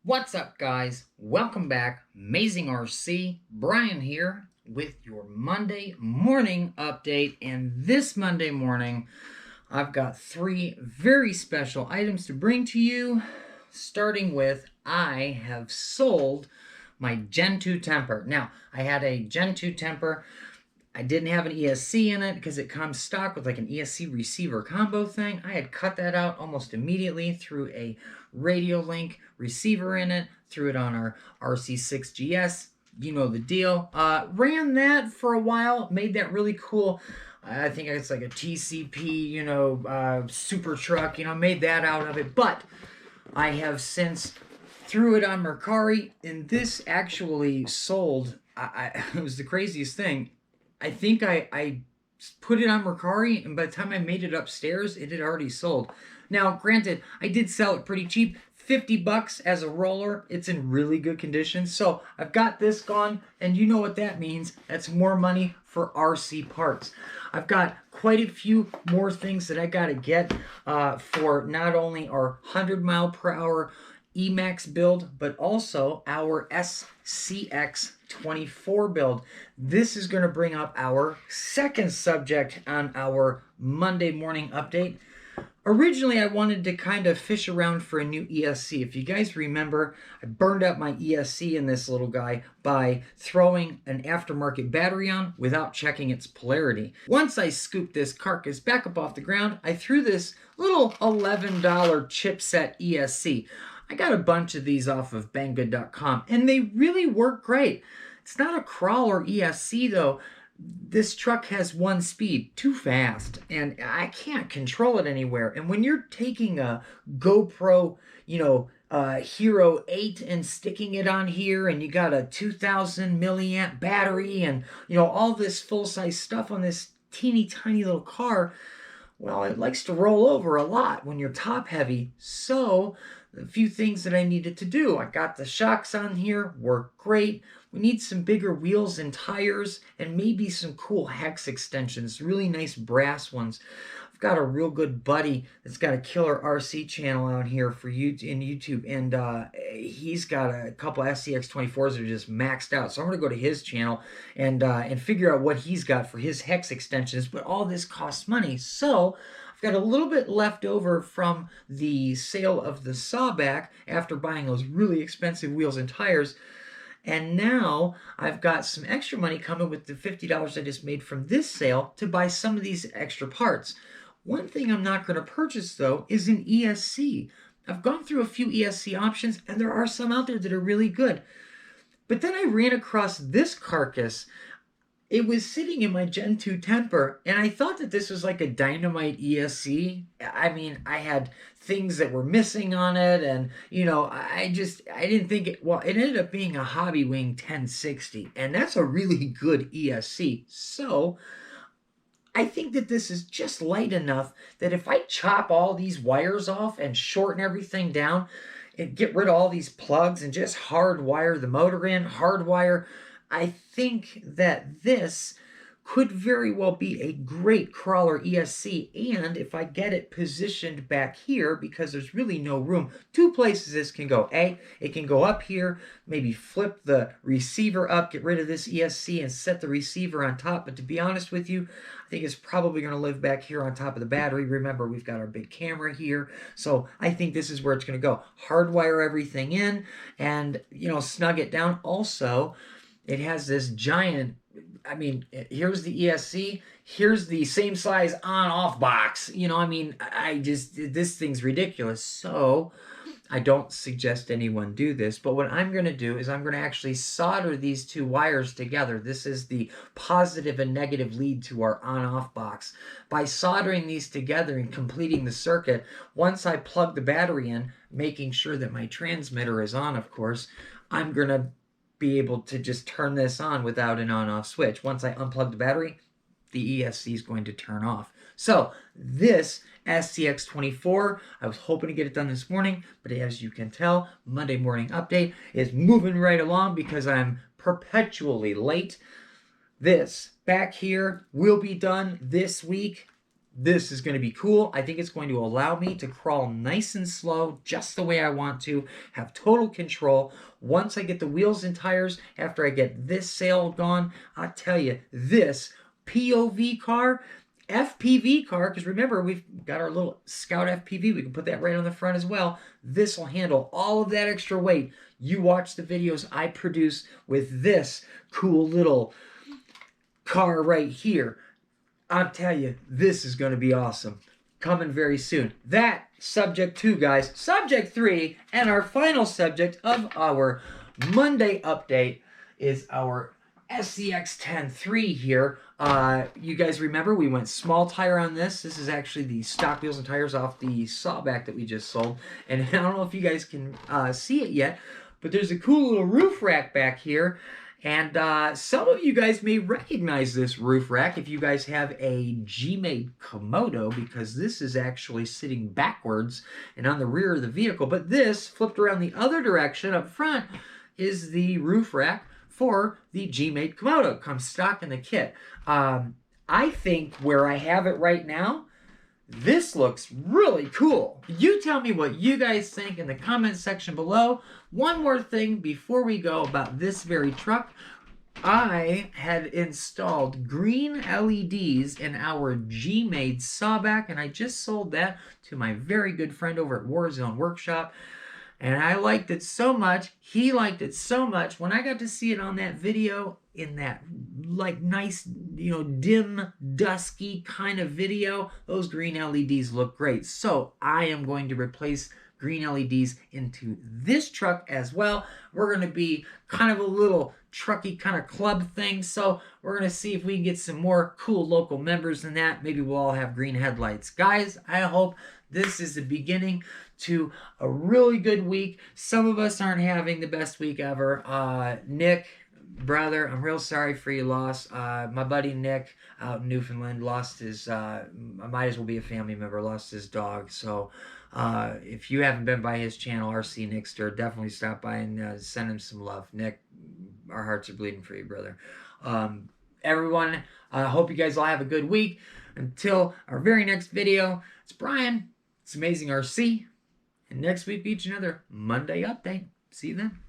What's up, guys? Welcome back. Amazing RC. Brian here with your Monday morning update. And this Monday morning, I've got three very special items to bring to you. Starting with, I have sold my Gen 2 temper. Now, I had a Gen 2 temper. I didn't have an ESC in it because it comes stock with like an ESC receiver combo thing. I had cut that out almost immediately, threw a Radio Link receiver in it, threw it on our RC6GS. You know the deal. Ran that for a while, made that really cool. I think it's like a TCP, super truck, made that out of it. But I have since threw it on Mercari, and this actually sold. It was the craziest thing. I think I put it on Mercari, and by the time I made it upstairs, it had already sold. Now, granted, I did sell it pretty cheap, $50 as a roller. It's in really good condition. So I've got this gone, and you know what that means. That's more money for RC parts. I've got quite a few more things that I got to get for not only our 100 mile per hour Emax build, but also our SCX24 build. This is going to bring up our second subject on our Monday morning update. Originally, I wanted to kind of fish around for a new ESC. If you guys remember, I burned up my ESC in this little guy by throwing an aftermarket battery on without checking its polarity. Once I scooped this carcass back up off the ground, I threw this little $11 chipset ESC. I got a bunch of these off of Banggood.com, and they really work great. It's not a crawler ESC, though. This truck has one speed, too fast, and I can't control it anywhere. And when you're taking a GoPro, Hero 8 and sticking it on here, and you got a 2000 milliamp battery, and, all this full-size stuff on this teeny tiny little car, well, it likes to roll over a lot when you're top heavy. So a few things that I needed to do. I got the shocks on here, work great. We need some bigger wheels and tires, and maybe some cool hex extensions, really nice brass ones. I've got a real good buddy that's got a killer RC channel out here for you in YouTube, and he's got a couple SCX24s that are just maxed out. So I'm going to go to his channel and figure out what he's got for his hex extensions. But all this costs money, so I've got a little bit left over from the sale of the Sawback after buying those really expensive wheels and tires. And now I've got some extra money coming with the $50 I just made from this sale to buy some of these extra parts. One thing I'm not going to purchase, though, is an ESC. I've gone through a few ESC options, and there are some out there that are really good. But then I ran across this carcass. It was sitting in my Gen 2 temper, and I thought that this was like a Dynamite ESC. I mean, I had things that were missing on it, and, I didn't think it, well, it ended up being a Hobbywing 1060, and that's a really good ESC. So I think that this is just light enough that if I chop all these wires off and shorten everything down and get rid of all these plugs and just hardwire the motor in, I think that this could very well be a great crawler ESC, and if I get it positioned back here, because there's really no room, two places this can go. It can go up here, maybe flip the receiver up, get rid of this ESC, and set the receiver on top, but to be honest with you, I think it's probably going to live back here on top of the battery. Remember, we've got our big camera here, so I think this is where it's going to go. Hardwire everything in, and, snug it down. Also, it has this giant, here's the ESC, here's the same size on-off box. This thing's ridiculous. So I don't suggest anyone do this, but what I'm going to do is I'm going to actually solder these two wires together. This is the positive and negative lead to our on-off box. By soldering these together and completing the circuit, once I plug the battery in, making sure that my transmitter is on, of course, I'm going to be able to just turn this on without an on-off switch. Once I unplug the battery, the ESC is going to turn off. So this SCX24, I was hoping to get it done this morning, but as you can tell, Monday morning update is moving right along because I'm perpetually late. This back here will be done this week. This is going to be cool. I think it's going to allow me to crawl nice and slow, just the way I want to, have total control. Once I get the wheels and tires, after I get this sail gone, I'll tell you, this POV car, FPV car, because remember, we've got our little Scout FPV. We can put that right on the front as well. This will handle all of that extra weight. You watch the videos I produce with this cool little car right here. I'll tell you, this is going to be awesome. Coming very soon. That, subject 2, guys. Subject 3, and our final subject of our Monday update is our SCX-10-3 here. You guys remember we went small tire on this. This is actually the stock wheels and tires off the Sawback that we just sold. And I don't know if you guys can see it yet, but there's a cool little roof rack back here. And some of you guys may recognize this roof rack if you guys have a G-Made Komodo, because this is actually sitting backwards and on the rear of the vehicle. But this, flipped around the other direction up front, is the roof rack for the G-Made Komodo. It comes stock in the kit. I think where I have it right now, this looks really cool. You tell me what you guys think in the comment section below. One more thing before we go about this very truck. I had installed green LEDs in our G-Made Sawback, and I just sold that to my very good friend over at Warzone Workshop. And I liked it so much, he liked it so much. When I got to see it on that video, in that like nice, dim, dusky kind of video, those green LEDs look great. So I am going to replace green LEDs into this truck as well. We're going to be kind of a little trucky kind of club thing. So we're going to see if we can get some more cool local members than that. Maybe we'll all have green headlights. Guys, I hope this is the beginning to a really good week. Some of us aren't having the best week ever. Nick, brother, I'm real sorry for your loss. My buddy Nick out in Newfoundland lost his, might as well be a family member, lost his dog. So if you haven't been by his channel, RC Nickster, definitely stop by and send him some love. Nick, our hearts are bleeding for you, brother. Everyone, I hope you guys all have a good week. Until our very next video, it's Brian. It's Amazing RC. And next week, each another Monday update. See you then.